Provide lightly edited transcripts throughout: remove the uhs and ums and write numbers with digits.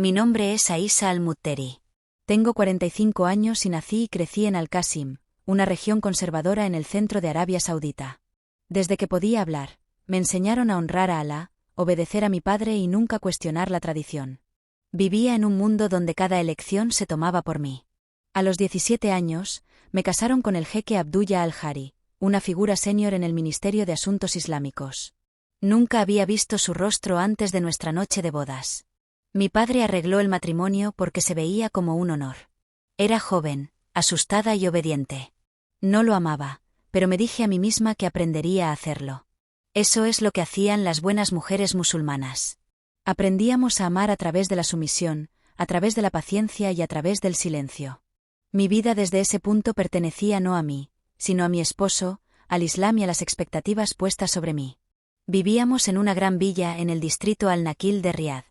Mi nombre es Aisha Al-Mutteri. Tengo 45 años y nací y crecí en Al-Qasim, una región conservadora en el centro de Arabia Saudita. Desde que podía hablar, me enseñaron a honrar a Alá, obedecer a mi padre y nunca cuestionar la tradición. Vivía en un mundo donde cada elección se tomaba por mí. A los 17 años, me casaron con el jeque Abdullah Al-Jari, una figura senior en el Ministerio de Asuntos Islámicos. Nunca había visto su rostro antes de nuestra noche de bodas. Mi padre arregló el matrimonio porque se veía como un honor. Era joven, asustada y obediente. No lo amaba, pero me dije a mí misma que aprendería a hacerlo. Eso es lo que hacían las buenas mujeres musulmanas. Aprendíamos a amar a través de la sumisión, a través de la paciencia y a través del silencio. Mi vida desde ese punto pertenecía no a mí, sino a mi esposo, al Islam y a las expectativas puestas sobre mí. Vivíamos en una gran villa en el distrito Al-Nakil de Riad.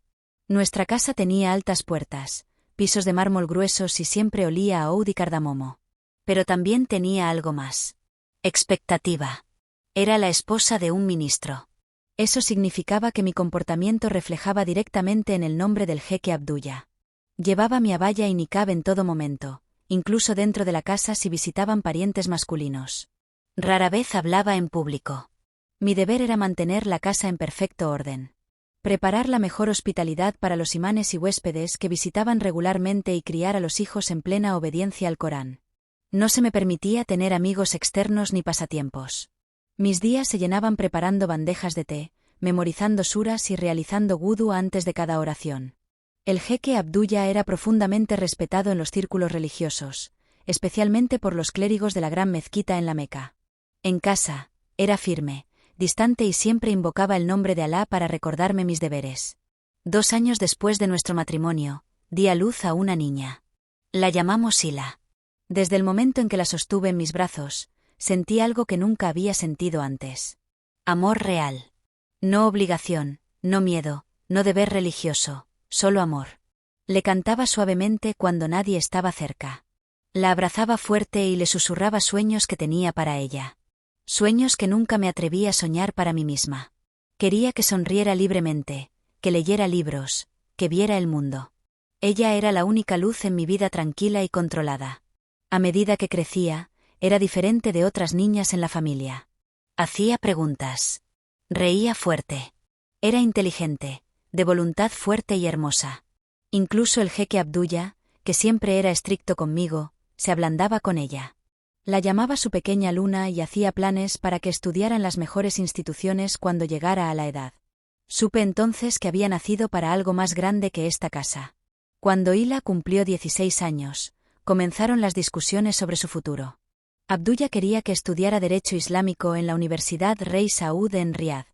Nuestra casa tenía altas puertas, pisos de mármol gruesos y siempre olía a oud y cardamomo. Pero también tenía algo más. Expectativa. Era la esposa de un ministro. Eso significaba que mi comportamiento reflejaba directamente en el nombre del jeque Abdullah. Llevaba mi abaya y niqab en todo momento, incluso dentro de la casa si visitaban parientes masculinos. Rara vez hablaba en público. Mi deber era mantener la casa en perfecto orden. Preparar la mejor hospitalidad para los imanes y huéspedes que visitaban regularmente y criar a los hijos en plena obediencia al Corán. No se me permitía tener amigos externos ni pasatiempos. Mis días se llenaban preparando bandejas de té, memorizando suras y realizando wudu antes de cada oración. El jeque Abdullah era profundamente respetado en los círculos religiosos, especialmente por los clérigos de la gran mezquita en la Meca. En casa, era firme, distante y siempre invocaba el nombre de Alá para recordarme mis deberes. 2 años después de nuestro matrimonio, di a luz a una niña. La llamamos Hila. Desde el momento en que la sostuve en mis brazos, sentí algo que nunca había sentido antes. Amor real. No obligación, no miedo, no deber religioso, solo amor. Le cantaba suavemente cuando nadie estaba cerca. La abrazaba fuerte y le susurraba sueños que tenía para ella. Sueños que nunca me atreví a soñar para mí misma. Quería que sonriera libremente, que leyera libros, que viera el mundo. Ella era la única luz en mi vida tranquila y controlada. A medida que crecía, era diferente de otras niñas en la familia. Hacía preguntas. Reía fuerte. Era inteligente, de voluntad fuerte y hermosa. Incluso el jeque Abdullah, que siempre era estricto conmigo, se ablandaba con ella. La llamaba su pequeña luna y hacía planes para que estudiara en las mejores instituciones cuando llegara a la edad. Supe entonces que había nacido para algo más grande que esta casa. Cuando Hila cumplió 16 años, comenzaron las discusiones sobre su futuro. Abdullah quería que estudiara Derecho Islámico en la Universidad Rey Saud en Riad.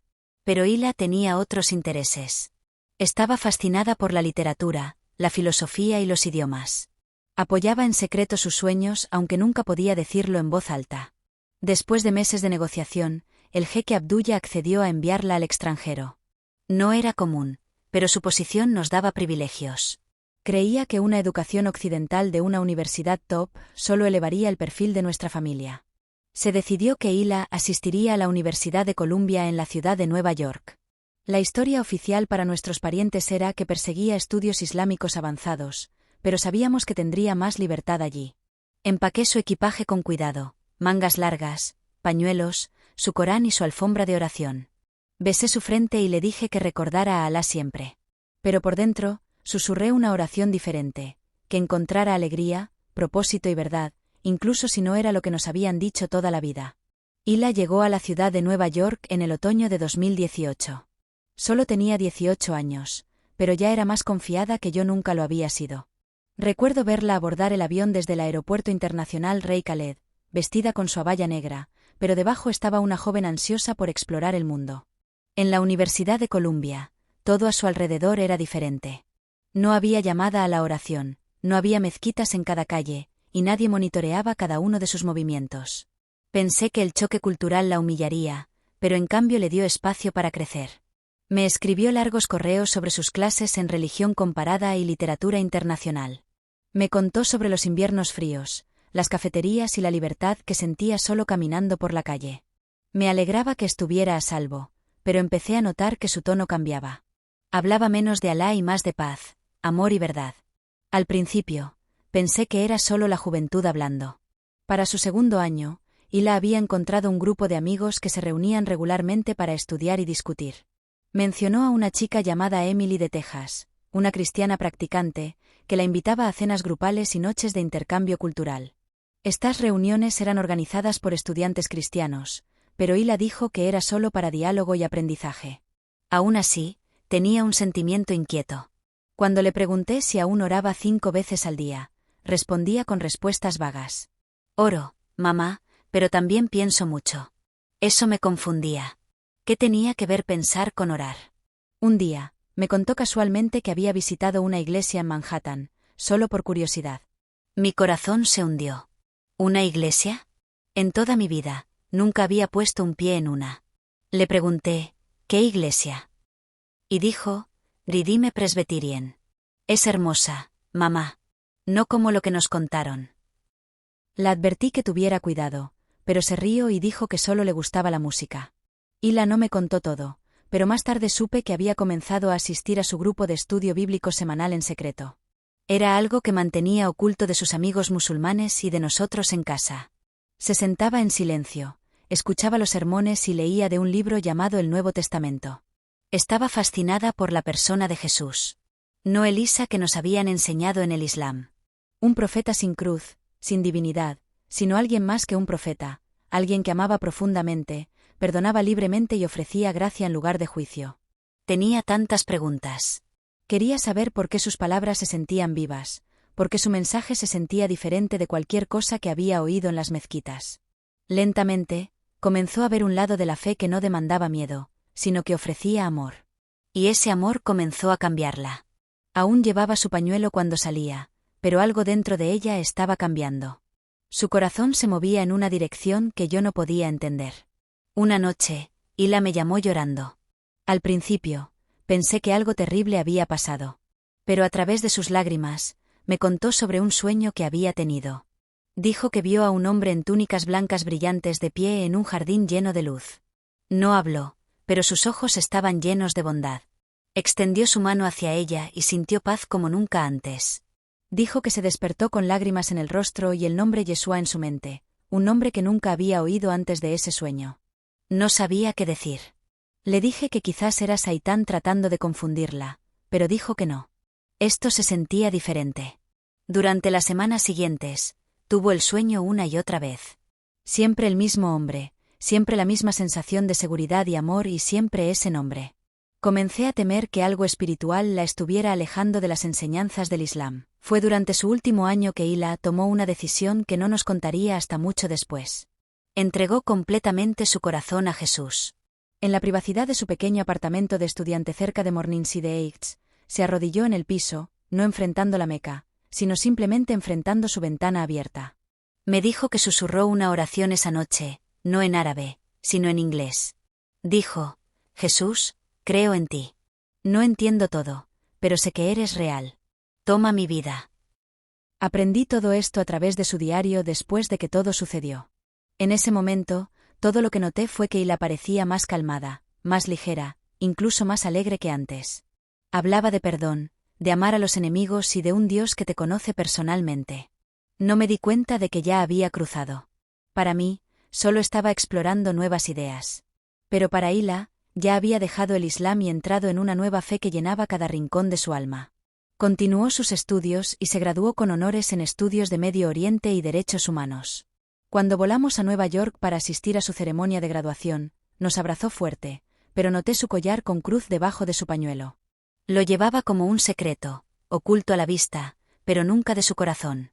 Pero Hila tenía otros intereses. Estaba fascinada por la literatura, la filosofía y los idiomas. Apoyaba en secreto sus sueños aunque nunca podía decirlo en voz alta. Después de meses de negociación, el jeque Abdullah accedió a enviarla al extranjero. No era común, pero su posición nos daba privilegios. Creía que una educación occidental de una universidad top solo elevaría el perfil de nuestra familia. Se decidió que Hila asistiría a la Universidad de Columbia en la ciudad de Nueva York. La historia oficial para nuestros parientes era que perseguía estudios islámicos avanzados, pero sabíamos que tendría más libertad allí. Empaqué su equipaje con cuidado, mangas largas, pañuelos, su Corán y su alfombra de oración. Besé su frente y le dije que recordara a Alá siempre. Pero por dentro, susurré una oración diferente, que encontrara alegría, propósito y verdad, incluso si no era lo que nos habían dicho toda la vida. Hila llegó a la ciudad de Nueva York en el otoño de 2018. Solo tenía 18 años, pero ya era más confiada que yo nunca lo había sido. Recuerdo verla abordar el avión desde el Aeropuerto Internacional Rey Khaled, vestida con su abaya negra, pero debajo estaba una joven ansiosa por explorar el mundo. En la Universidad de Columbia, todo a su alrededor era diferente. No había llamada a la oración, no había mezquitas en cada calle, y nadie monitoreaba cada uno de sus movimientos. Pensé que el choque cultural la humillaría, pero en cambio le dio espacio para crecer. Me escribió largos correos sobre sus clases en religión comparada y literatura internacional. Me contó sobre los inviernos fríos, las cafeterías y la libertad que sentía solo caminando por la calle. Me alegraba que estuviera a salvo, pero empecé a notar que su tono cambiaba. Hablaba menos de Alá y más de paz, amor y verdad. Al principio, pensé que era solo la juventud hablando. Para su segundo año, Hila había encontrado un grupo de amigos que se reunían regularmente para estudiar y discutir. Mencionó a una chica llamada Emily de Texas, una cristiana practicante, que la invitaba a cenas grupales y noches de intercambio cultural. Estas reuniones eran organizadas por estudiantes cristianos, pero Hila dijo que era solo para diálogo y aprendizaje. Aún así, tenía un sentimiento inquieto. Cuando le pregunté si aún oraba 5 veces al día, respondía con respuestas vagas. Oro, mamá, pero también pienso mucho. Eso me confundía. ¿Qué tenía que ver pensar con orar? Un día, me contó casualmente que había visitado una iglesia en Manhattan, solo por curiosidad. Mi corazón se hundió. ¿Una iglesia? En toda mi vida, nunca había puesto un pie en una. Le pregunté, ¿qué iglesia? Y dijo, Redeemer Presbyterian. Es hermosa, mamá. No como lo que nos contaron. La advertí que tuviera cuidado, pero se rió y dijo que solo le gustaba la música. Hila no me contó todo, pero más tarde supe que había comenzado a asistir a su grupo de estudio bíblico semanal en secreto. Era algo que mantenía oculto de sus amigos musulmanes y de nosotros en casa. Se sentaba en silencio, escuchaba los sermones y leía de un libro llamado el Nuevo Testamento. Estaba fascinada por la persona de Jesús. No el Isa que nos habían enseñado en el Islam. Un profeta sin cruz, sin divinidad, sino alguien más que un profeta, alguien que amaba profundamente, perdonaba libremente y ofrecía gracia en lugar de juicio. Tenía tantas preguntas. Quería saber por qué sus palabras se sentían vivas, por qué su mensaje se sentía diferente de cualquier cosa que había oído en las mezquitas. Lentamente, comenzó a ver un lado de la fe que no demandaba miedo, sino que ofrecía amor. Y ese amor comenzó a cambiarla. Aún llevaba su pañuelo cuando salía, pero algo dentro de ella estaba cambiando. Su corazón se movía en una dirección que yo no podía entender. Una noche, Hila me llamó llorando. Al principio, pensé que algo terrible había pasado. Pero a través de sus lágrimas, me contó sobre un sueño que había tenido. Dijo que vio a un hombre en túnicas blancas brillantes de pie en un jardín lleno de luz. No habló, pero sus ojos estaban llenos de bondad. Extendió su mano hacia ella y sintió paz como nunca antes. Dijo que se despertó con lágrimas en el rostro y el nombre Yeshua en su mente, un nombre que nunca había oído antes de ese sueño. No sabía qué decir. Le dije que quizás era Saitán tratando de confundirla, pero dijo que no. Esto se sentía diferente. Durante las semanas siguientes, tuvo el sueño una y otra vez. Siempre el mismo hombre, siempre la misma sensación de seguridad y amor y siempre ese nombre. Comencé a temer que algo espiritual la estuviera alejando de las enseñanzas del Islam. Fue durante su último año que Hila tomó una decisión que no nos contaría hasta mucho después. Entregó completamente su corazón a Jesús. En la privacidad de su pequeño apartamento de estudiante cerca de Morningside Heights, se arrodilló en el piso, no enfrentando la Meca, sino simplemente enfrentando su ventana abierta. Me dijo que susurró una oración esa noche, no en árabe, sino en inglés. Dijo, Jesús, creo en ti. No entiendo todo, pero sé que eres real. Toma mi vida. Aprendí todo esto a través de su diario después de que todo sucedió. En ese momento, todo lo que noté fue que Hila parecía más calmada, más ligera, incluso más alegre que antes. Hablaba de perdón, de amar a los enemigos y de un Dios que te conoce personalmente. No me di cuenta de que ya había cruzado. Para mí, solo estaba explorando nuevas ideas. Pero para Hila, ya había dejado el Islam y entrado en una nueva fe que llenaba cada rincón de su alma. Continuó sus estudios y se graduó con honores en estudios de Medio Oriente y Derechos Humanos. Cuando volamos a Nueva York para asistir a su ceremonia de graduación, nos abrazó fuerte, pero noté su collar con cruz debajo de su pañuelo. Lo llevaba como un secreto, oculto a la vista, pero nunca de su corazón.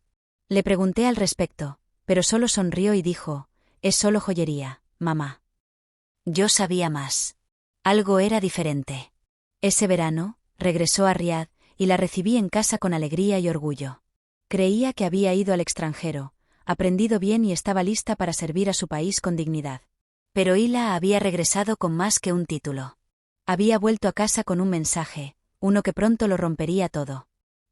Le pregunté al respecto, pero solo sonrió y dijo, es solo joyería, mamá. Yo sabía más. Algo era diferente. Ese verano, regresó a Riad, y la recibí en casa con alegría y orgullo. Creía que había ido al extranjero, aprendido bien y estaba lista para servir a su país con dignidad. Pero Hila había regresado con más que un título. Había vuelto a casa con un mensaje, uno que pronto lo rompería todo.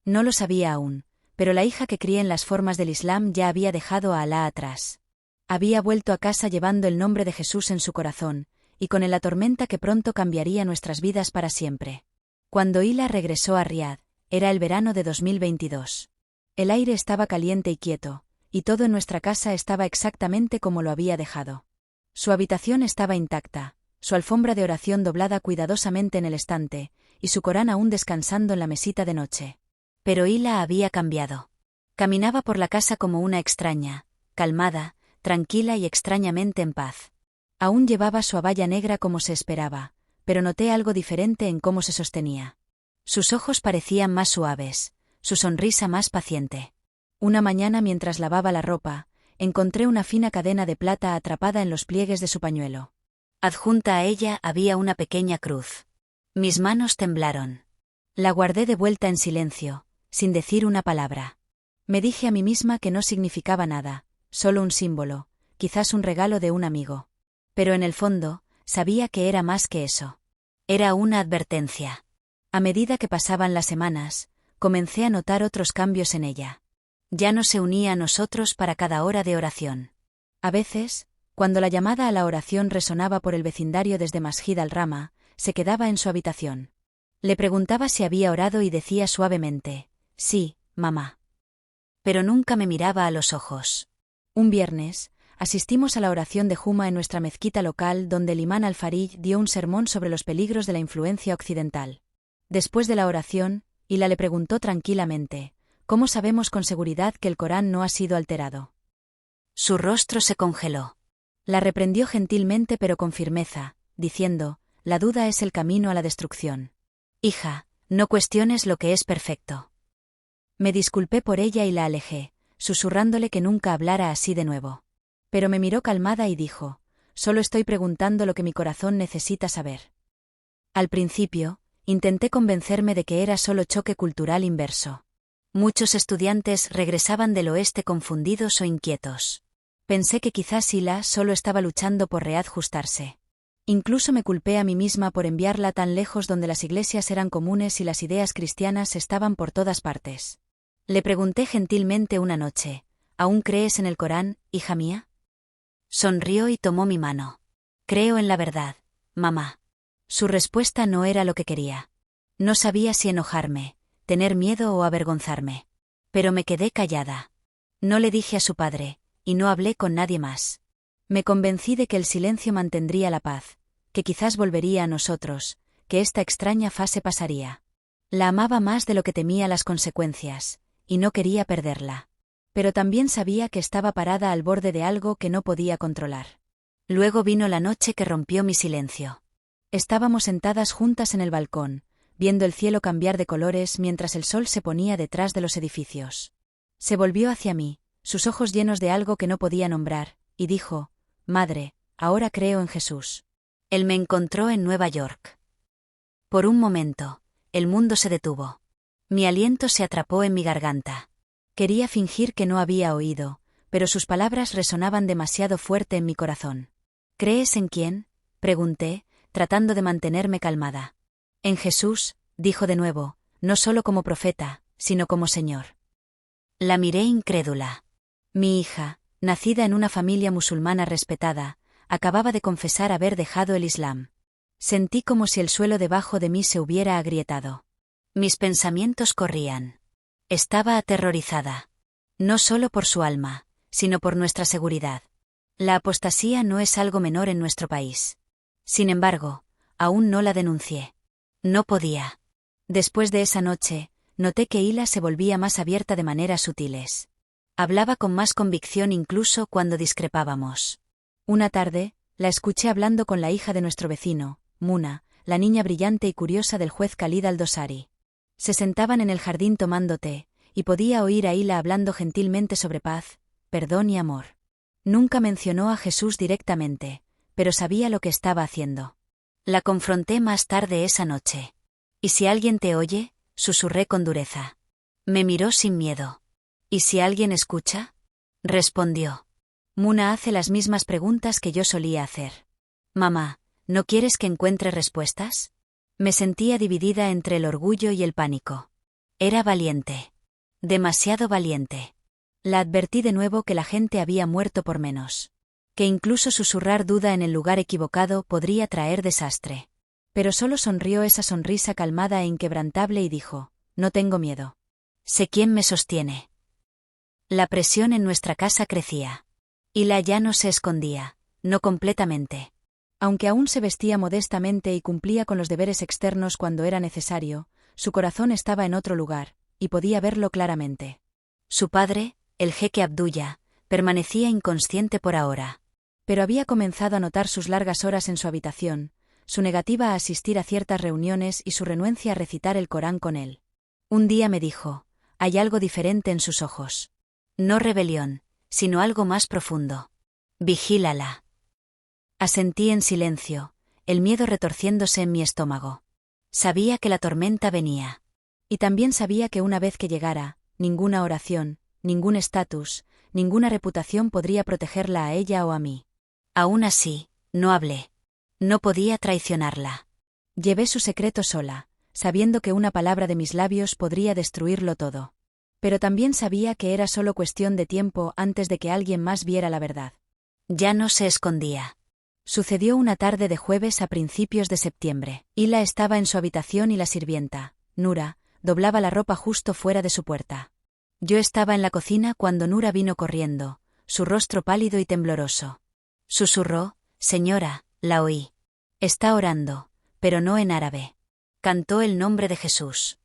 No lo sabía aún, pero la hija que crié en las formas del Islam ya había dejado a Alá atrás. Había vuelto a casa llevando el nombre de Jesús en su corazón, y con la tormenta que pronto cambiaría nuestras vidas para siempre. Cuando Hila regresó a Riad, Era el verano de 2022. El aire estaba caliente y quieto, y todo en nuestra casa estaba exactamente como lo había dejado. Su habitación estaba intacta, su alfombra de oración doblada cuidadosamente en el estante, y su Corán aún descansando en la mesita de noche. Pero Hila había cambiado. Caminaba por la casa como una extraña, calmada, tranquila y extrañamente en paz. Aún llevaba su abaya negra como se esperaba, pero noté algo diferente en cómo se sostenía. Sus ojos parecían más suaves, su sonrisa más paciente. Una mañana mientras lavaba la ropa, encontré una fina cadena de plata atrapada en los pliegues de su pañuelo. Adjunta a ella había una pequeña cruz. Mis manos temblaron. La guardé de vuelta en silencio, sin decir una palabra. Me dije a mí misma que no significaba nada, solo un símbolo, quizás un regalo de un amigo. Pero en el fondo, sabía que era más que eso. Era una advertencia. A medida que pasaban las semanas, comencé a notar otros cambios en ella. Ya no se unía a nosotros para cada hora de oración. A veces, cuando la llamada a la oración resonaba por el vecindario desde Masjid al-Rama, se quedaba en su habitación. Le preguntaba si había orado y decía suavemente, «Sí, mamá». Pero nunca me miraba a los ojos. Un viernes, asistimos a la oración de Juma en nuestra mezquita local donde el imán al-Farij dio un sermón sobre los peligros de la influencia occidental. Después de la oración, Hila le preguntó tranquilamente, «¿Cómo sabemos con seguridad que el Corán no ha sido alterado?». Su rostro se congeló. La reprendió gentilmente pero con firmeza, diciendo, «La duda es el camino a la destrucción. Hija, no cuestiones lo que es perfecto». Me disculpé por ella y la alejé, susurrándole que nunca hablara así de nuevo. Pero me miró calmada y dijo, «Solo estoy preguntando lo que mi corazón necesita saber». Al principio, intenté convencerme de que era solo choque cultural inverso. Muchos estudiantes regresaban del oeste confundidos o inquietos. Pensé que quizás Hila solo estaba luchando por reajustarse. Incluso me culpé a mí misma por enviarla tan lejos donde las iglesias eran comunes y las ideas cristianas estaban por todas partes. Le pregunté gentilmente una noche, «¿Aún crees en el Corán, hija mía?». Sonrió y tomó mi mano. «Creo en la verdad, mamá». Su respuesta no era lo que quería. No sabía si enojarme, tener miedo o avergonzarme. Pero me quedé callada. No le dije a su padre, y no hablé con nadie más. Me convencí de que el silencio mantendría la paz, que quizás volvería a nosotros, que esta extraña fase pasaría. La amaba más de lo que temía las consecuencias, y no quería perderla. Pero también sabía que estaba parada al borde de algo que no podía controlar. Luego vino la noche que rompió mi silencio. Estábamos sentadas juntas en el balcón, viendo el cielo cambiar de colores mientras el sol se ponía detrás de los edificios. Se volvió hacia mí, sus ojos llenos de algo que no podía nombrar, y dijo, «Madre, ahora creo en Jesús». Él me encontró en Nueva York. Por un momento, el mundo se detuvo. Mi aliento se atrapó en mi garganta. Quería fingir que no había oído, pero sus palabras resonaban demasiado fuerte en mi corazón. «¿Crees en quién?», pregunté, tratando de mantenerme calmada. «En Jesús», dijo de nuevo, «no solo como profeta, sino como Señor». La miré incrédula. Mi hija, nacida en una familia musulmana respetada, acababa de confesar haber dejado el Islam. Sentí como si el suelo debajo de mí se hubiera agrietado. Mis pensamientos corrían. Estaba aterrorizada. No solo por su alma, sino por nuestra seguridad. La apostasía no es algo menor en nuestro país. Sin embargo, aún no la denuncié. No podía. Después de esa noche, noté que Hila se volvía más abierta de maneras sutiles. Hablaba con más convicción incluso cuando discrepábamos. Una tarde, la escuché hablando con la hija de nuestro vecino, Muna, la niña brillante y curiosa del juez Khalid al-Dosari. Se sentaban en el jardín tomando té, y podía oír a Hila hablando gentilmente sobre paz, perdón y amor. Nunca mencionó a Jesús directamente, pero sabía lo que estaba haciendo. La confronté más tarde esa noche. «¿Y si alguien te oye?», susurré con dureza. Me miró sin miedo. «¿Y si alguien escucha?», respondió. Muna hace las mismas preguntas que yo solía hacer. «Mamá, ¿no quieres que encuentre respuestas?». Me sentía dividida entre el orgullo y el pánico. Era valiente. Demasiado valiente. La advertí de nuevo que la gente había muerto por menos. Que incluso susurrar duda en el lugar equivocado podría traer desastre. Pero solo sonrió esa sonrisa calmada e inquebrantable y dijo, no tengo miedo. Sé quién me sostiene. La presión en nuestra casa crecía. Hila ya no se escondía, no completamente. Aunque aún se vestía modestamente y cumplía con los deberes externos cuando era necesario, su corazón estaba en otro lugar, y podía verlo claramente. Su padre, el jeque Abdullah, permanecía inconsciente por ahora. Pero había comenzado a notar sus largas horas en su habitación, su negativa a asistir a ciertas reuniones y su renuencia a recitar el Corán con él. Un día me dijo, hay algo diferente en sus ojos. No rebelión, sino algo más profundo. Vigílala. Asentí en silencio, el miedo retorciéndose en mi estómago. Sabía que la tormenta venía. Y también sabía que una vez que llegara, ninguna oración, ningún estatus, ninguna reputación podría protegerla a ella o a mí. Aún así, no hablé. No podía traicionarla. Llevé su secreto sola, sabiendo que una palabra de mis labios podría destruirlo todo. Pero también sabía que era solo cuestión de tiempo antes de que alguien más viera la verdad. Ya no se escondía. Sucedió una tarde de jueves a principios de septiembre. Hila estaba en su habitación y la sirvienta, Nura, doblaba la ropa justo fuera de su puerta. Yo estaba en la cocina cuando Nura vino corriendo, su rostro pálido y tembloroso. Susurró, señora, la oí. Está orando, pero no en árabe. Cantó el nombre de Jesús.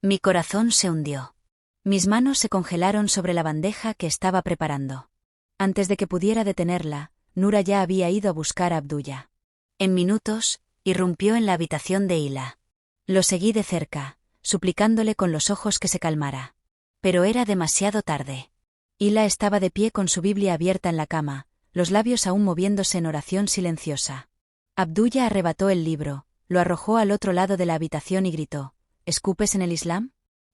Mi corazón se hundió. Mis manos se congelaron sobre la bandeja que estaba preparando. Antes de que pudiera detenerla, Nura ya había ido a buscar a Abdullah. En minutos, irrumpió en la habitación de Hila. Lo seguí de cerca, suplicándole con los ojos que se calmara. Pero era demasiado tarde. Hila estaba de pie con su Biblia abierta en la cama, los labios aún moviéndose en oración silenciosa. Abdullah arrebató el libro, lo arrojó al otro lado de la habitación y gritó, ¿escupes en el Islam?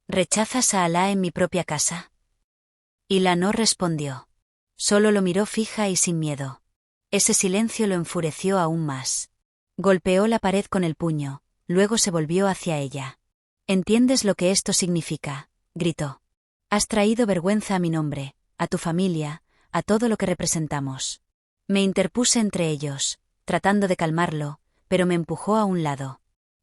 ¿Rechazas a Alá en mi propia casa? Hila no respondió. Solo lo miró fija y sin miedo. Ese silencio lo enfureció aún más. Golpeó la pared con el puño, luego se volvió hacia ella. ¿Entiendes lo que esto significa?, gritó. Has traído vergüenza a mi nombre, a tu familia, a todo lo que representamos. Me interpuse entre ellos, tratando de calmarlo, pero me empujó a un lado.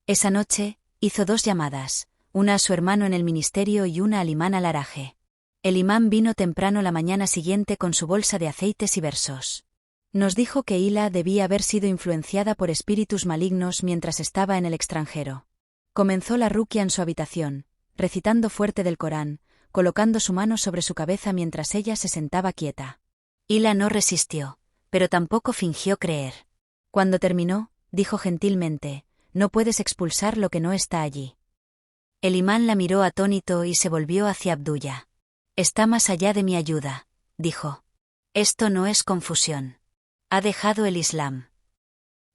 Esa noche, hizo 2 llamadas, una a su hermano en el ministerio y una al imán al-Araje. El imán vino temprano la mañana siguiente con su bolsa de aceites y versos. Nos dijo que Hila debía haber sido influenciada por espíritus malignos mientras estaba en el extranjero. Comenzó la ruqia en su habitación, recitando fuerte del Corán, colocando su mano sobre su cabeza mientras ella se sentaba quieta. Hila no resistió, pero tampoco fingió creer. Cuando terminó, dijo gentilmente, no puedes expulsar lo que no está allí. El imán la miró atónito y se volvió hacia Abdullah. Está más allá de mi ayuda, dijo. Esto no es confusión. Ha dejado el Islam.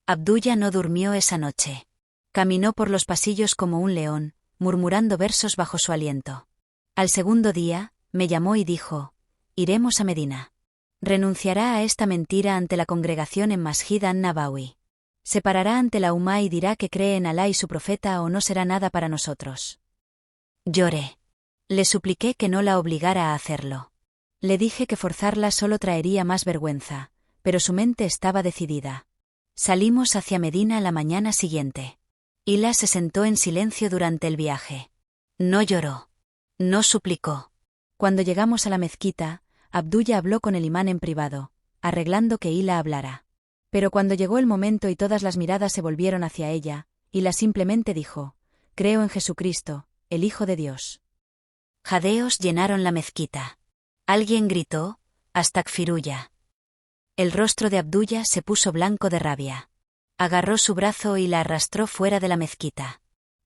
Abdullah no durmió esa noche. Caminó por los pasillos como un león, murmurando versos bajo su aliento. Al segundo día, me llamó y dijo, iremos a Medina. Renunciará a esta mentira ante la congregación en Masjid an-Nabawi. Se parará ante la Umá y dirá que cree en Alá y su profeta o no será nada para nosotros. Lloré. Le supliqué que no la obligara a hacerlo. Le dije que forzarla solo traería más vergüenza, pero su mente estaba decidida. Salimos hacia Medina la mañana siguiente. Hila se sentó en silencio durante el viaje. No lloró. No suplicó. Cuando llegamos a la mezquita, Abdullah habló con el imán en privado, arreglando que Hila hablara. Pero cuando llegó el momento y todas las miradas se volvieron hacia ella, Hila simplemente dijo, creo en Jesucristo, el Hijo de Dios. Jadeos llenaron la mezquita. Alguien gritó, Astakfirullah. El rostro de Abdullah se puso blanco de rabia. Agarró su brazo y la arrastró fuera de la mezquita.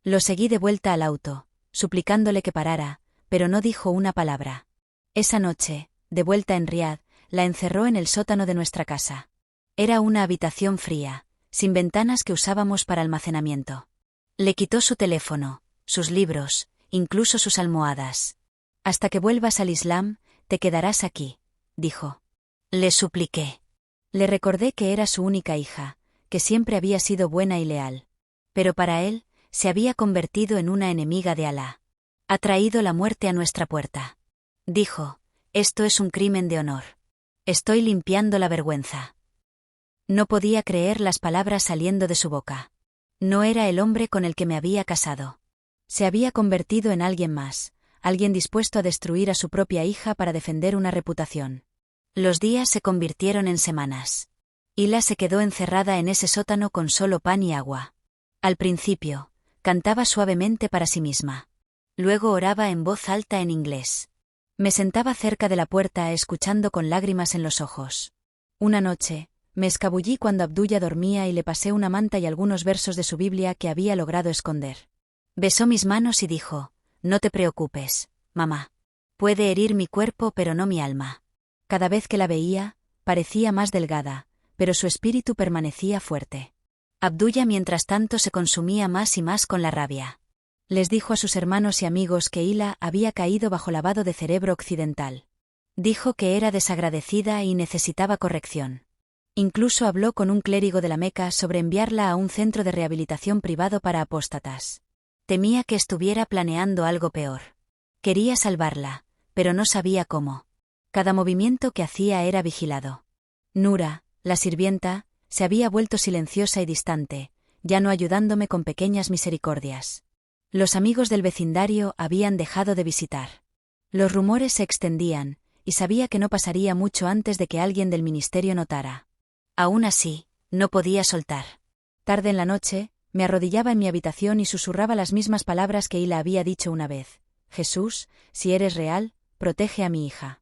Lo seguí de vuelta al auto, suplicándole que parara, pero no dijo una palabra. Esa noche, de vuelta en Riad, la encerró en el sótano de nuestra casa. Era una habitación fría, sin ventanas que usábamos para almacenamiento. Le quitó su teléfono, sus libros, incluso sus almohadas. Hasta que vuelvas al Islam, te quedarás aquí, dijo. Le supliqué. Le recordé que era su única hija, que siempre había sido buena y leal. Pero para él, se había convertido en una enemiga de Alá. Ha traído la muerte a nuestra puerta. Dijo, esto es un crimen de honor. Estoy limpiando la vergüenza. No podía creer las palabras saliendo de su boca. No era el hombre con el que me había casado. Se había convertido en alguien más, alguien dispuesto a destruir a su propia hija para defender una reputación. Los días se convirtieron en semanas. Hila se quedó encerrada en ese sótano con solo pan y agua. Al principio, cantaba suavemente para sí misma. Luego oraba en voz alta en inglés. Me sentaba cerca de la puerta escuchando con lágrimas en los ojos. Una noche, me escabullí cuando Abdullah dormía y le pasé una manta y algunos versos de su Biblia que había logrado esconder. Besó mis manos y dijo: «No te preocupes, mamá. Puede herir mi cuerpo pero no mi alma». Cada vez que la veía, parecía más delgada, pero su espíritu permanecía fuerte. Abdullah mientras tanto se consumía más y más con la rabia. Les dijo a sus hermanos y amigos que Hila había caído bajo lavado de cerebro occidental. Dijo que era desagradecida y necesitaba corrección. Incluso habló con un clérigo de la Meca sobre enviarla a un centro de rehabilitación privado para apóstatas. Temía que estuviera planeando algo peor. Quería salvarla, pero no sabía cómo. Cada movimiento que hacía era vigilado. Nura, la sirvienta, se había vuelto silenciosa y distante, ya no ayudándome con pequeñas misericordias. Los amigos del vecindario habían dejado de visitar. Los rumores se extendían, y sabía que no pasaría mucho antes de que alguien del ministerio notara. Aún así, no podía soltar. Tarde en la noche, me arrodillaba en mi habitación y susurraba las mismas palabras que Hila había dicho una vez: «Jesús, si eres real, protege a mi hija».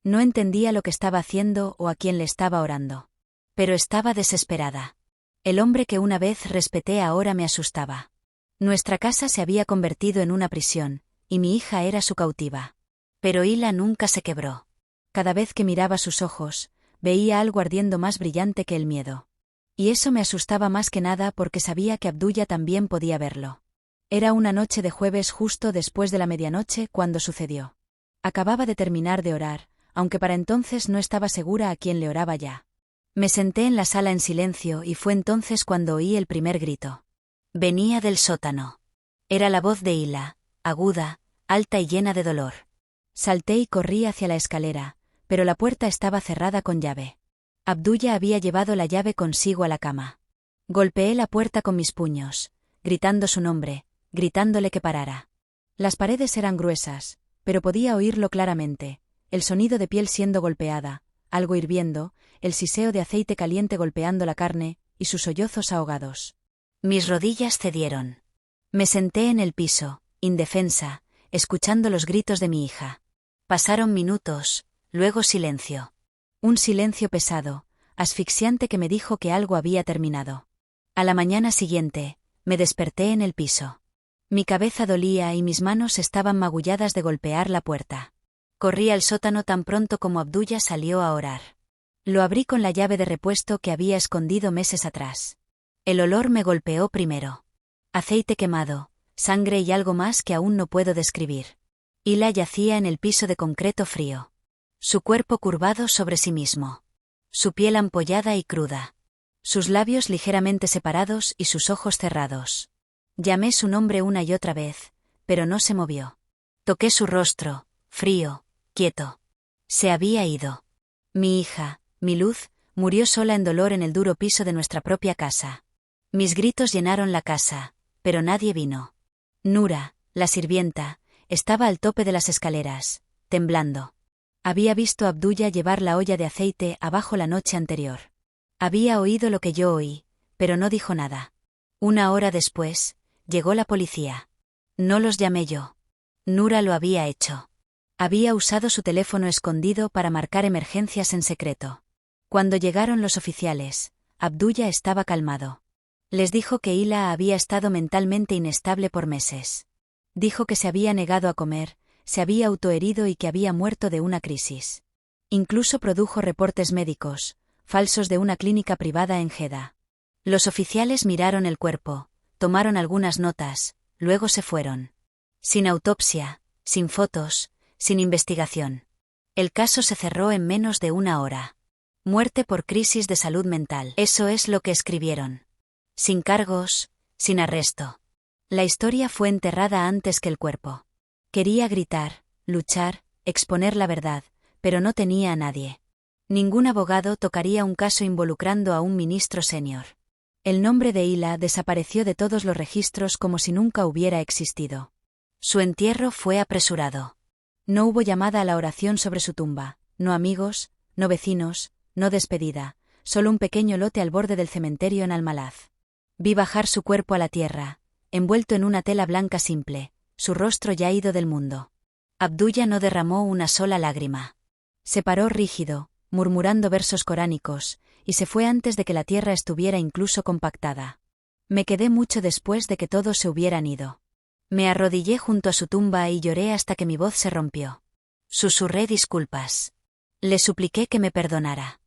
No entendía lo que estaba haciendo o a quién le estaba orando. Pero estaba desesperada. El hombre que una vez respeté ahora me asustaba. Nuestra casa se había convertido en una prisión, y mi hija era su cautiva. Pero Hila nunca se quebró. Cada vez que miraba sus ojos, veía algo ardiendo más brillante que el miedo. Y eso me asustaba más que nada porque sabía que Abdullah también podía verlo. Era una noche de jueves justo después de la medianoche cuando sucedió. Acababa de terminar de orar, aunque para entonces no estaba segura a quién le oraba ya. Me senté en la sala en silencio y fue entonces cuando oí el primer grito. Venía del sótano. Era la voz de Hila, aguda, alta y llena de dolor. Salté y corrí hacia la escalera, pero la puerta estaba cerrada con llave. Abdullah había llevado la llave consigo a la cama. Golpeé la puerta con mis puños, gritando su nombre, gritándole que parara. Las paredes eran gruesas, pero podía oírlo claramente, el sonido de piel siendo golpeada, algo hirviendo, el siseo de aceite caliente golpeando la carne, y sus sollozos ahogados. Mis rodillas cedieron. Me senté en el piso, indefensa, escuchando los gritos de mi hija. Pasaron minutos, luego silencio. Un silencio pesado, asfixiante que me dijo que algo había terminado. A la mañana siguiente, me desperté en el piso. Mi cabeza dolía y mis manos estaban magulladas de golpear la puerta. Corrí al sótano tan pronto como Abdullah salió a orar. Lo abrí con la llave de repuesto que había escondido meses atrás. El olor me golpeó primero. Aceite quemado, sangre y algo más que aún no puedo describir. Hila yacía en el piso de concreto frío. Su cuerpo curvado sobre sí mismo. Su piel ampollada y cruda. Sus labios ligeramente separados y sus ojos cerrados. Llamé su nombre una y otra vez, pero no se movió. Toqué su rostro, frío, quieto. Se había ido. Mi hija, mi luz, murió sola en dolor en el duro piso de nuestra propia casa. Mis gritos llenaron la casa, pero nadie vino. Nura, la sirvienta, estaba al tope de las escaleras, temblando. Había visto a Abdullah llevar la olla de aceite abajo la noche anterior. Había oído lo que yo oí, pero no dijo nada. Una hora después, llegó la policía. No los llamé yo. Nura lo había hecho. Había usado su teléfono escondido para marcar emergencias en secreto. Cuando llegaron los oficiales, Abdullah estaba calmado. Les dijo que Hila había estado mentalmente inestable por meses. Dijo que se había negado a comer, se había autoherido y que había muerto de una crisis. Incluso produjo reportes médicos, falsos de una clínica privada en Jeddah. Los oficiales miraron el cuerpo, tomaron algunas notas, luego se fueron. Sin autopsia, sin fotos, sin investigación. El caso se cerró en menos de una hora. Muerte por crisis de salud mental. Eso es lo que escribieron. Sin cargos, sin arresto. La historia fue enterrada antes que el cuerpo. Quería gritar, luchar, exponer la verdad, pero no tenía a nadie. Ningún abogado tocaría un caso involucrando a un ministro senior. El nombre de Hila desapareció de todos los registros como si nunca hubiera existido. Su entierro fue apresurado. No hubo llamada a la oración sobre su tumba, no amigos, no vecinos, no despedida, solo un pequeño lote al borde del cementerio en Almalaz. Vi bajar su cuerpo a la tierra, envuelto en una tela blanca simple, su rostro ya ido del mundo. Abdullah no derramó una sola lágrima. Se paró rígido, murmurando versos coránicos, y se fue antes de que la tierra estuviera incluso compactada. Me quedé mucho después de que todos se hubieran ido. Me arrodillé junto a su tumba y lloré hasta que mi voz se rompió. Susurré disculpas. Le supliqué que me perdonara.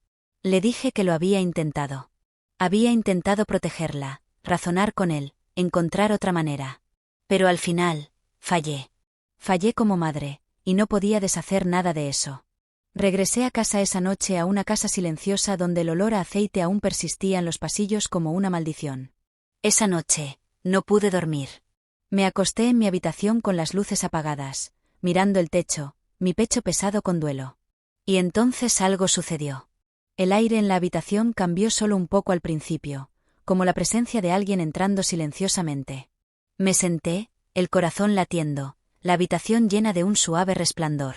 Le dije que lo había intentado. Había intentado protegerla, razonar con él, encontrar otra manera. Pero al final, fallé. Fallé como madre, y no podía deshacer nada de eso. Regresé a casa esa noche, a una casa silenciosa donde el olor a aceite aún persistía en los pasillos como una maldición. Esa noche, no pude dormir. Me acosté en mi habitación con las luces apagadas, mirando el techo, mi pecho pesado con duelo. Y entonces algo sucedió. El aire en la habitación cambió solo un poco al principio, como la presencia de alguien entrando silenciosamente. Me senté, el corazón latiendo, la habitación llena de un suave resplandor.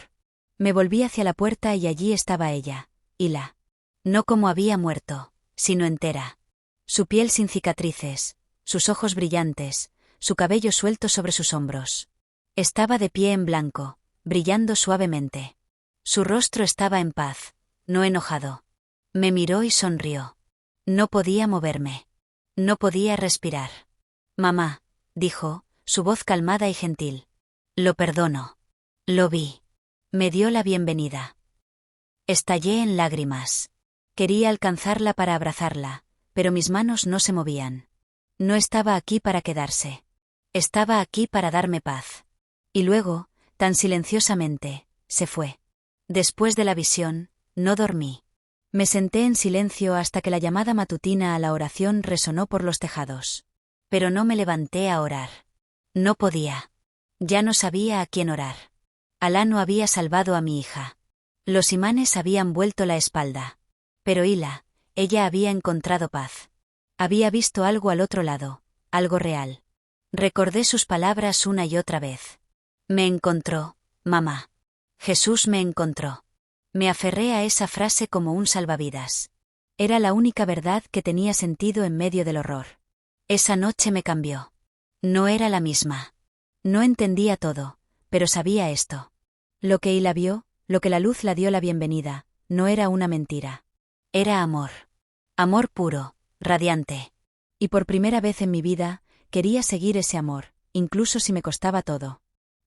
Me volví hacia la puerta y allí estaba ella, Hila. No como había muerto, sino entera. Su piel sin cicatrices, sus ojos brillantes, su cabello suelto sobre sus hombros. Estaba de pie en blanco, brillando suavemente. Su rostro estaba en paz, no enojado. Me miró y sonrió. No podía moverme. No podía respirar. Mamá, dijo, su voz calmada y gentil. Lo perdono. Lo vi. Me dio la bienvenida. Estallé en lágrimas. Quería alcanzarla para abrazarla, pero mis manos no se movían. No estaba aquí para quedarse. Estaba aquí para darme paz. Y luego, tan silenciosamente, se fue. Después de la visión, no dormí. Me senté en silencio hasta que la llamada matutina a la oración resonó por los tejados. Pero no me levanté a orar. No podía. Ya no sabía a quién orar. Alá no había salvado a mi hija. Los imanes habían vuelto la espalda. Pero Hila, ella había encontrado paz. Había visto algo al otro lado, algo real. Recordé sus palabras una y otra vez. Me encontró, mamá. Jesús me encontró. Me aferré a esa frase como un salvavidas. Era la única verdad que tenía sentido en medio del horror. Esa noche me cambió. No era la misma. No entendía todo, pero sabía esto. Lo que Hila vio, lo que la luz la dio la bienvenida, no era una mentira. Era amor. Amor puro, radiante. Y por primera vez en mi vida, quería seguir ese amor, incluso si me costaba todo.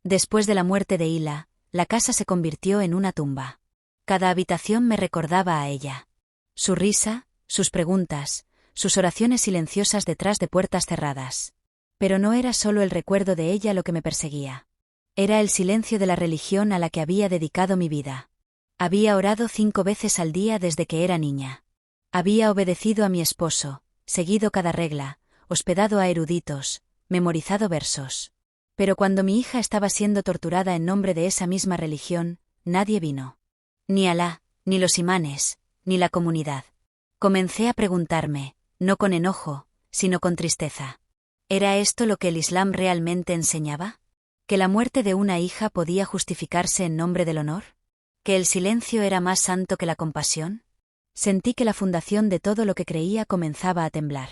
Después de la muerte de Hila, la casa se convirtió en una tumba. Cada habitación me recordaba a ella. Su risa, sus preguntas, sus oraciones silenciosas detrás de puertas cerradas. Pero no era solo el recuerdo de ella lo que me perseguía. Era el silencio de la religión a la que había dedicado mi vida. Había orado 5 veces al día desde que era niña. Había obedecido a mi esposo, seguido cada regla, hospedado a eruditos, memorizado versos. Pero cuando mi hija estaba siendo torturada en nombre de esa misma religión, nadie vino. Ni Alá, ni los imanes, ni la comunidad. Comencé a preguntarme, no con enojo, sino con tristeza. ¿Era esto lo que el Islam realmente enseñaba? ¿Que la muerte de una hija podía justificarse en nombre del honor? ¿Que el silencio era más santo que la compasión? Sentí que la fundación de todo lo que creía comenzaba a temblar.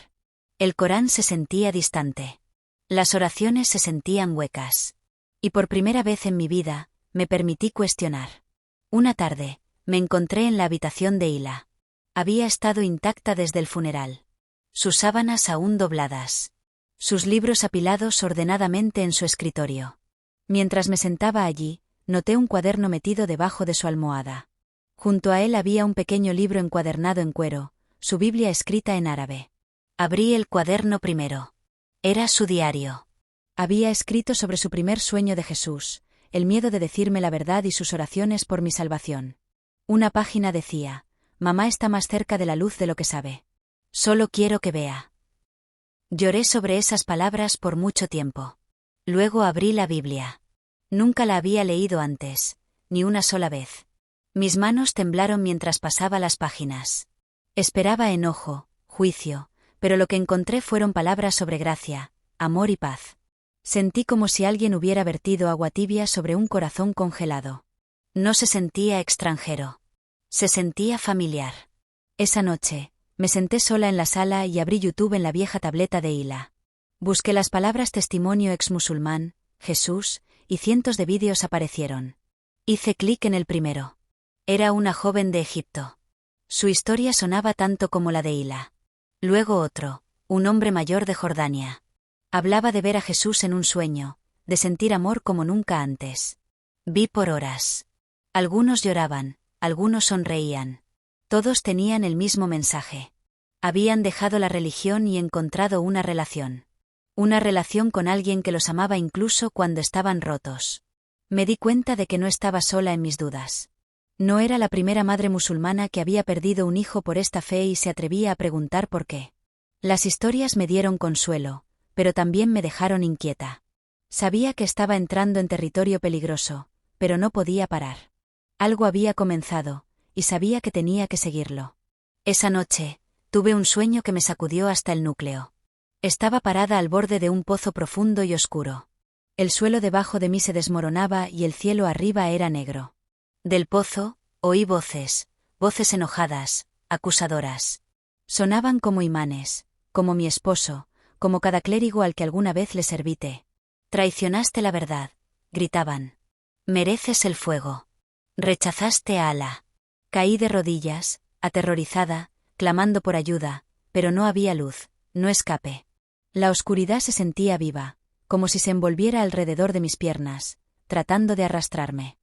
El Corán se sentía distante. Las oraciones se sentían huecas. Y por primera vez en mi vida, me permití cuestionar. Una tarde, me encontré en la habitación de Hila. Había estado intacta desde el funeral. Sus sábanas aún dobladas. Sus libros apilados ordenadamente en su escritorio. Mientras me sentaba allí, noté un cuaderno metido debajo de su almohada. Junto a él había un pequeño libro encuadernado en cuero, su Biblia escrita en árabe. Abrí el cuaderno primero. Era su diario. Había escrito sobre su primer sueño de Jesús, el miedo de decirme la verdad y sus oraciones por mi salvación. Una página decía: mamá está más cerca de la luz de lo que sabe. Solo quiero que vea. Lloré sobre esas palabras por mucho tiempo. Luego abrí la Biblia. Nunca la había leído antes, ni una sola vez. Mis manos temblaron mientras pasaba las páginas. Esperaba enojo, juicio, Pero lo que encontré fueron palabras sobre gracia, amor y paz. Sentí como si alguien hubiera vertido agua tibia sobre un corazón congelado. No se sentía extranjero. Se sentía familiar. Esa noche, me senté sola en la sala y abrí YouTube en la vieja tableta de Hila. Busqué las palabras testimonio exmusulmán, Jesús, y cientos de vídeos aparecieron. Hice clic en el primero. Era una joven de Egipto. Su historia sonaba tanto como la de Hila. Luego otro, un hombre mayor de Jordania. Hablaba de ver a Jesús en un sueño, de sentir amor como nunca antes. Vi por horas. Algunos lloraban, algunos sonreían. Todos tenían el mismo mensaje. Habían dejado la religión y encontrado una relación. Una relación con alguien que los amaba incluso cuando estaban rotos. Me di cuenta de que no estaba sola en mis dudas. No era la primera madre musulmana que había perdido un hijo por esta fe y se atrevía a preguntar por qué. Las historias me dieron consuelo, pero también me dejaron inquieta. Sabía que estaba entrando en territorio peligroso, pero no podía parar. Algo había comenzado, y sabía que tenía que seguirlo. Esa noche, tuve un sueño que me sacudió hasta el núcleo. Estaba parada al borde de un pozo profundo y oscuro. El suelo debajo de mí se desmoronaba y el cielo arriba era negro. Del pozo, oí voces enojadas, acusadoras. Sonaban como imanes, como mi esposo, como cada clérigo al que alguna vez le serví té. Traicionaste la verdad, gritaban. Mereces el fuego. Rechazaste a Alá. Caí de rodillas, aterrorizada, clamando por ayuda, pero no había luz, no escape. La oscuridad se sentía viva, como si se envolviera alrededor de mis piernas, tratando de arrastrarme.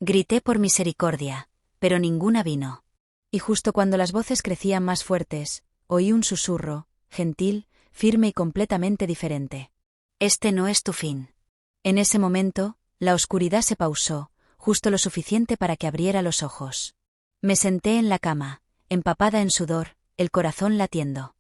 Grité por misericordia, pero ninguna vino. Y justo cuando las voces crecían más fuertes, oí un susurro, gentil, firme y completamente diferente. Este no es tu fin. En ese momento, la oscuridad se pausó, justo lo suficiente para que abriera los ojos. Me senté en la cama, empapada en sudor, el corazón latiendo.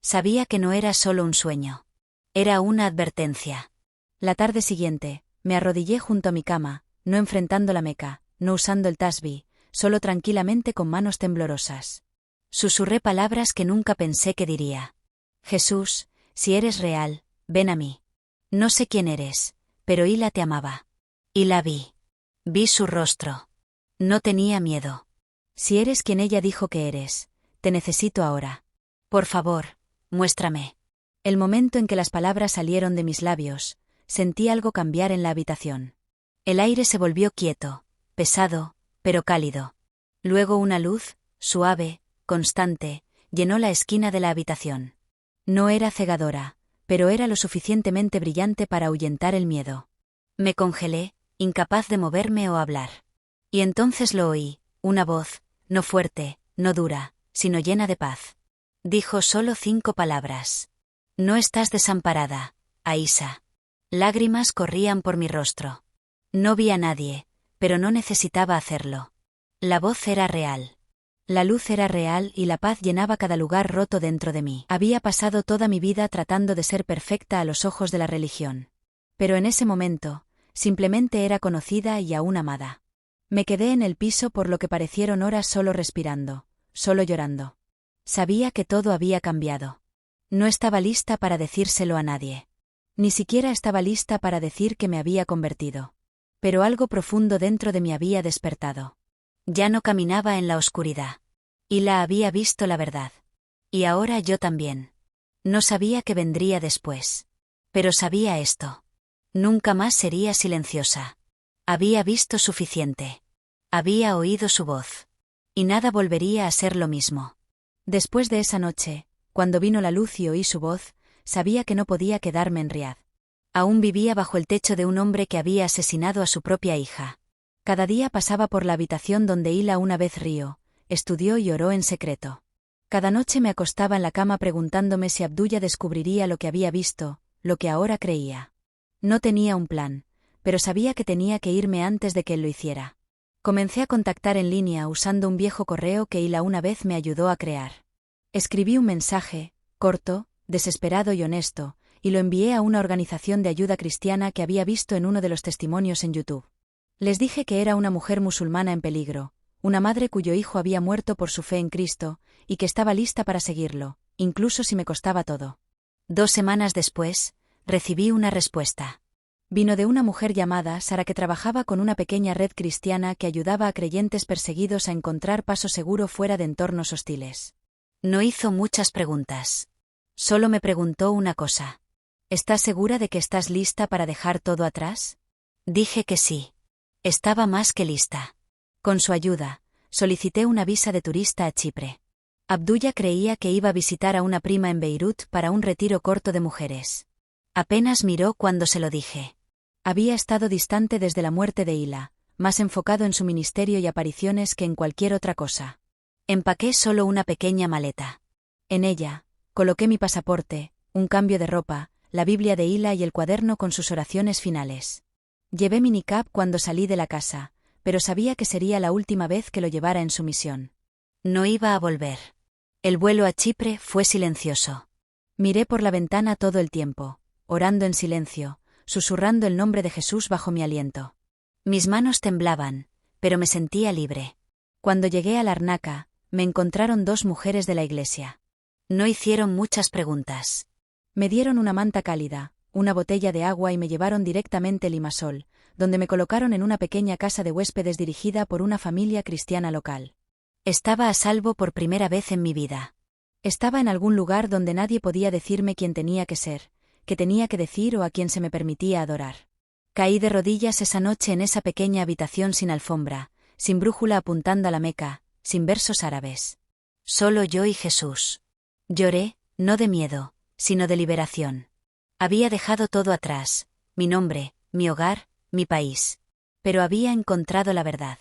Sabía que no era solo un sueño. Era una advertencia. La tarde siguiente, me arrodillé junto a mi cama, no enfrentando la Meca, no usando el tasbih, solo tranquilamente con manos temblorosas. Susurré palabras que nunca pensé que diría. Jesús, si eres real, ven a mí. No sé quién eres, pero Hila te amaba. Y la vi. Vi su rostro. No tenía miedo. Si eres quien ella dijo que eres, te necesito ahora. Por favor, muéstrame. El momento en que las palabras salieron de mis labios, sentí algo cambiar en la habitación. El aire se volvió quieto, pesado, pero cálido. Luego una luz, suave, constante, llenó la esquina de la habitación. No era cegadora, pero era lo suficientemente brillante para ahuyentar el miedo. Me congelé, incapaz de moverme o hablar. Y entonces lo oí, una voz, no fuerte, no dura, sino llena de paz. Dijo solo 5 palabras. No estás desamparada, Aisha. Lágrimas corrían por mi rostro. No vi a nadie, pero no necesitaba hacerlo. La voz era real. La luz era real y la paz llenaba cada lugar roto dentro de mí. Había pasado toda mi vida tratando de ser perfecta a los ojos de la religión. Pero en ese momento, simplemente era conocida y aún amada. Me quedé en el piso por lo que parecieron horas solo respirando, solo llorando. Sabía que todo había cambiado. No estaba lista para decírselo a nadie. Ni siquiera estaba lista para decir que me había convertido. Pero algo profundo dentro de mí había despertado. Ya no caminaba en la oscuridad. Hila había visto la verdad. Y ahora yo también. No sabía qué vendría después. Pero sabía esto. Nunca más sería silenciosa. Había visto suficiente. Había oído su voz. Y nada volvería a ser lo mismo. Después de esa noche, cuando vino la luz y oí su voz, sabía que no podía quedarme en Riad. Aún vivía bajo el techo de un hombre que había asesinado a su propia hija. Cada día pasaba por la habitación donde Hila una vez rió, estudió y oró en secreto. Cada noche me acostaba en la cama preguntándome si Abdullah descubriría lo que había visto, lo que ahora creía. No tenía un plan, pero sabía que tenía que irme antes de que él lo hiciera. Comencé a contactar en línea usando un viejo correo que Hila una vez me ayudó a crear. Escribí un mensaje, corto, desesperado y honesto, y lo envié a una organización de ayuda cristiana que había visto en uno de los testimonios en YouTube. Les dije que era una mujer musulmana en peligro, una madre cuyo hijo había muerto por su fe en Cristo, y que estaba lista para seguirlo, incluso si me costaba todo. 2 semanas después, recibí una respuesta. Vino de una mujer llamada Sara que trabajaba con una pequeña red cristiana que ayudaba a creyentes perseguidos a encontrar paso seguro fuera de entornos hostiles. No hizo muchas preguntas. Solo me preguntó una cosa. ¿Estás segura de que estás lista para dejar todo atrás? Dije que sí. Estaba más que lista. Con su ayuda, solicité una visa de turista a Chipre. Abdullah creía que iba a visitar a una prima en Beirut para un retiro corto de mujeres. Apenas miró cuando se lo dije. Había estado distante desde la muerte de Hila, más enfocado en su ministerio y apariciones que en cualquier otra cosa. Empaqué solo una pequeña maleta. En ella, coloqué mi pasaporte, un cambio de ropa, la Biblia de Hila y el cuaderno con sus oraciones finales. Llevé mi niqab cuando salí de la casa, pero sabía que sería la última vez que lo llevara en su misión. No iba a volver. El vuelo a Chipre fue silencioso. Miré por la ventana todo el tiempo, orando en silencio, susurrando el nombre de Jesús bajo mi aliento. Mis manos temblaban, pero me sentía libre. Cuando llegué a Larnaca, me encontraron 2 mujeres de la iglesia. No hicieron muchas preguntas. Me dieron una manta cálida, una botella de agua y me llevaron directamente a Limassol, donde me colocaron en una pequeña casa de huéspedes dirigida por una familia cristiana local. Estaba a salvo por primera vez en mi vida. Estaba en algún lugar donde nadie podía decirme quién tenía que ser, qué tenía que decir o a quién se me permitía adorar. Caí de rodillas esa noche en esa pequeña habitación sin alfombra, sin brújula apuntando a la Meca, sin versos árabes. Solo yo y Jesús. Lloré, no de miedo, sino de liberación. Había dejado todo atrás, mi nombre, mi hogar, mi país. Pero había encontrado la verdad.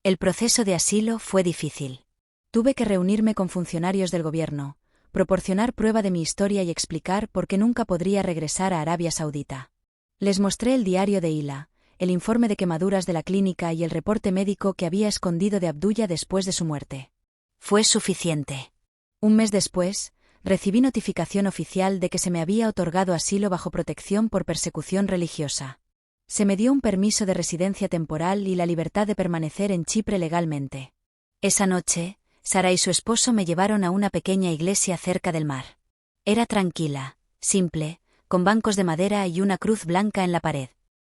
El proceso de asilo fue difícil. Tuve que reunirme con funcionarios del gobierno, proporcionar prueba de mi historia y explicar por qué nunca podría regresar a Arabia Saudita. Les mostré el diario de Hila, el informe de quemaduras de la clínica y el reporte médico que había escondido de Abdullah después de su muerte. Fue suficiente. Un mes después, recibí notificación oficial de que se me había otorgado asilo bajo protección por persecución religiosa. Se me dio un permiso de residencia temporal y la libertad de permanecer en Chipre legalmente. Esa noche, Sara y su esposo me llevaron a una pequeña iglesia cerca del mar. Era tranquila, simple, con bancos de madera y una cruz blanca en la pared.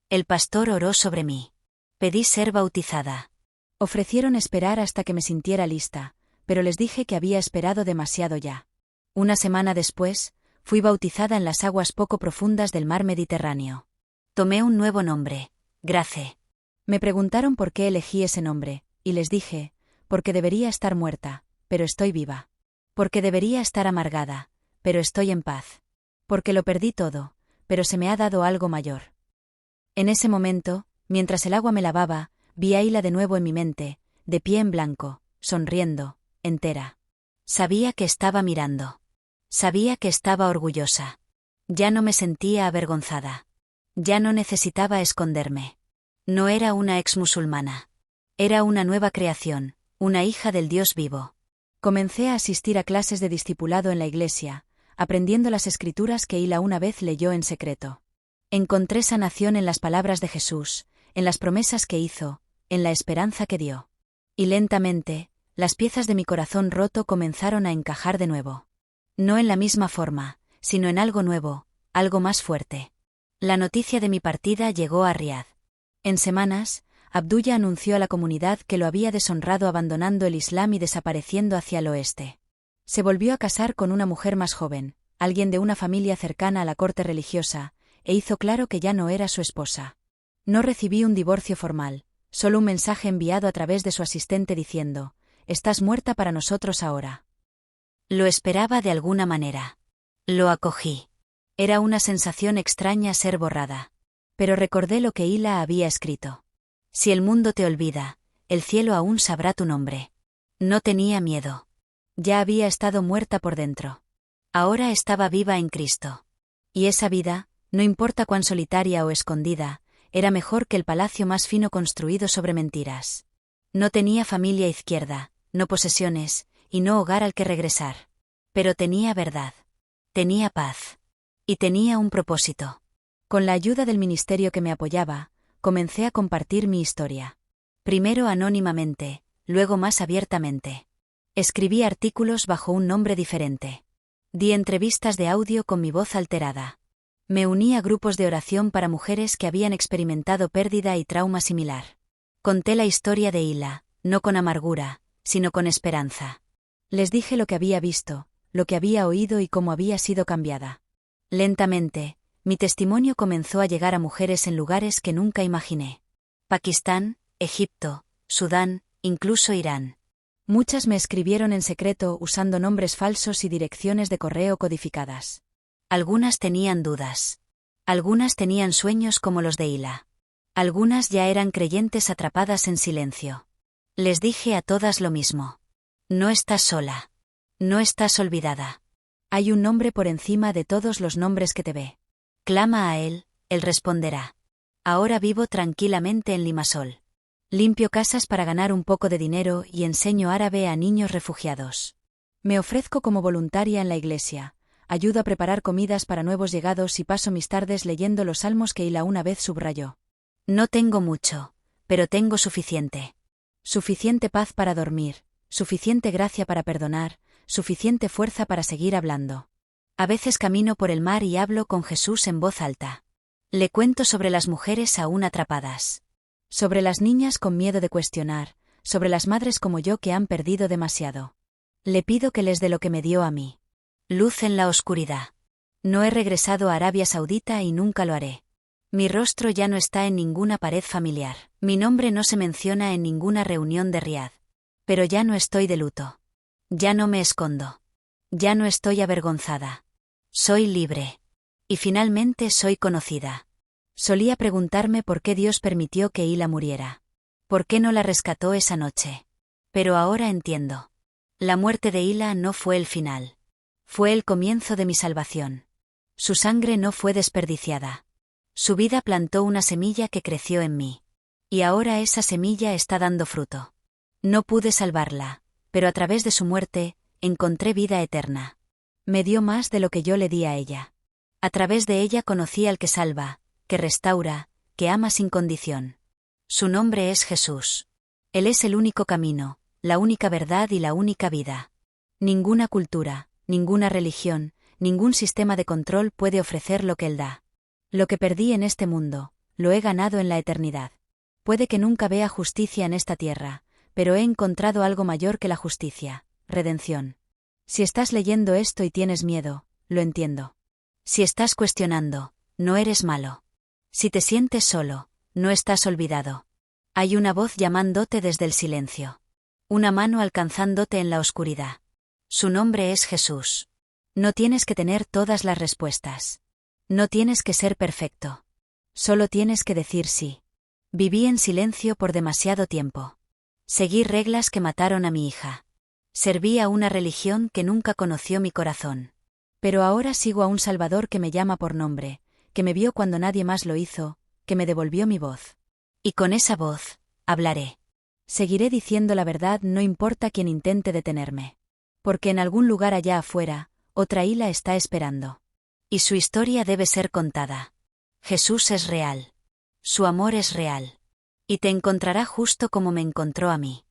El pastor oró sobre mí. Pedí ser bautizada. Ofrecieron esperar hasta que me sintiera lista, pero les dije que había esperado demasiado ya. Una semana después, fui bautizada en las aguas poco profundas del mar Mediterráneo. Tomé un nuevo nombre, Grace. Me preguntaron por qué elegí ese nombre, y les dije, porque debería estar muerta, pero estoy viva. Porque debería estar amargada, pero estoy en paz. Porque lo perdí todo, pero se me ha dado algo mayor. En ese momento, mientras el agua me lavaba, vi a Hila de nuevo en mi mente, de pie en blanco, sonriendo, entera. Sabía que estaba mirando. Sabía que estaba orgullosa. Ya no me sentía avergonzada. Ya no necesitaba esconderme. No era una exmusulmana. Era una nueva creación, una hija del Dios vivo. Comencé a asistir a clases de discipulado en la iglesia, aprendiendo las escrituras que Hila una vez leyó en secreto. Encontré sanación en las palabras de Jesús, en las promesas que hizo, en la esperanza que dio. Y lentamente, las piezas de mi corazón roto comenzaron a encajar de nuevo. No en la misma forma, sino en algo nuevo, algo más fuerte. La noticia de mi partida llegó a Riad. En semanas, Abdullah anunció a la comunidad que lo había deshonrado abandonando el Islam y desapareciendo hacia el oeste. Se volvió a casar con una mujer más joven, alguien de una familia cercana a la corte religiosa, e hizo claro que ya no era su esposa. No recibí un divorcio formal, solo un mensaje enviado a través de su asistente diciendo, «Estás muerta para nosotros ahora». Lo esperaba de alguna manera. Lo acogí. Era una sensación extraña ser borrada. Pero recordé lo que Hila había escrito. Si el mundo te olvida, el cielo aún sabrá tu nombre. No tenía miedo. Ya había estado muerta por dentro. Ahora estaba viva en Cristo. Y esa vida, no importa cuán solitaria o escondida, era mejor que el palacio más fino construido sobre mentiras. No tenía familia izquierda, no posesiones, y no hogar al que regresar. Pero tenía verdad. Tenía paz. Y tenía un propósito. Con la ayuda del ministerio que me apoyaba, comencé a compartir mi historia. Primero anónimamente, luego más abiertamente. Escribí artículos bajo un nombre diferente. Di entrevistas de audio con mi voz alterada. Me uní a grupos de oración para mujeres que habían experimentado pérdida y trauma similar. Conté la historia de Hila, no con amargura, sino con esperanza. Les dije lo que había visto, lo que había oído y cómo había sido cambiada. Lentamente, mi testimonio comenzó a llegar a mujeres en lugares que nunca imaginé. Pakistán, Egipto, Sudán, incluso Irán. Muchas me escribieron en secreto usando nombres falsos y direcciones de correo codificadas. Algunas tenían dudas. Algunas tenían sueños como los de Hila. Algunas ya eran creyentes atrapadas en silencio. Les dije a todas lo mismo. No estás sola. No estás olvidada. Hay un nombre por encima de todos los nombres que te ve. Clama a él responderá. Ahora vivo tranquilamente en Limassol. Limpio casas para ganar un poco de dinero y enseño árabe a niños refugiados. Me ofrezco como voluntaria en la iglesia, ayudo a preparar comidas para nuevos llegados y paso mis tardes leyendo los salmos que Hila una vez subrayó. No tengo mucho, pero tengo suficiente. Suficiente paz para dormir, suficiente gracia para perdonar, suficiente fuerza para seguir hablando. A veces camino por el mar y hablo con Jesús en voz alta. Le cuento sobre las mujeres aún atrapadas. Sobre las niñas con miedo de cuestionar, sobre las madres como yo que han perdido demasiado. Le pido que les dé lo que me dio a mí. Luz en la oscuridad. No he regresado a Arabia Saudita y nunca lo haré. Mi rostro ya no está en ninguna pared familiar. Mi nombre no se menciona en ninguna reunión de Riad. Pero ya no estoy de luto. Ya no me escondo. Ya no estoy avergonzada. Soy libre. Y finalmente soy conocida. Solía preguntarme por qué Dios permitió que Hila muriera. ¿Por qué no la rescató esa noche? Pero ahora entiendo. La muerte de Hila no fue el final. Fue el comienzo de mi salvación. Su sangre no fue desperdiciada. Su vida plantó una semilla que creció en mí. Y ahora esa semilla está dando fruto. No pude salvarla, pero a través de su muerte, encontré vida eterna. Me dio más de lo que yo le di a ella. A través de ella conocí al que salva, que restaura, que ama sin condición. Su nombre es Jesús. Él es el único camino, la única verdad y la única vida. Ninguna cultura, ninguna religión, ningún sistema de control puede ofrecer lo que Él da. Lo que perdí en este mundo, lo he ganado en la eternidad. Puede que nunca vea justicia en esta tierra, pero he encontrado algo mayor que la justicia, redención. Si estás leyendo esto y tienes miedo, lo entiendo. Si estás cuestionando, no eres malo. Si te sientes solo, no estás olvidado. Hay una voz llamándote desde el silencio. Una mano alcanzándote en la oscuridad. Su nombre es Jesús. No tienes que tener todas las respuestas. No tienes que ser perfecto. Solo tienes que decir sí. Viví en silencio por demasiado tiempo. Seguí reglas que mataron a mi hija. Serví a una religión que nunca conoció mi corazón. Pero ahora sigo a un Salvador que me llama por nombre, que me vio cuando nadie más lo hizo, que me devolvió mi voz. Y con esa voz, hablaré. Seguiré diciendo la verdad no importa quien intente detenerme. Porque en algún lugar allá afuera, otra Hila está esperando. Y su historia debe ser contada. Jesús es real. Su amor es real. Y te encontrará justo como me encontró a mí.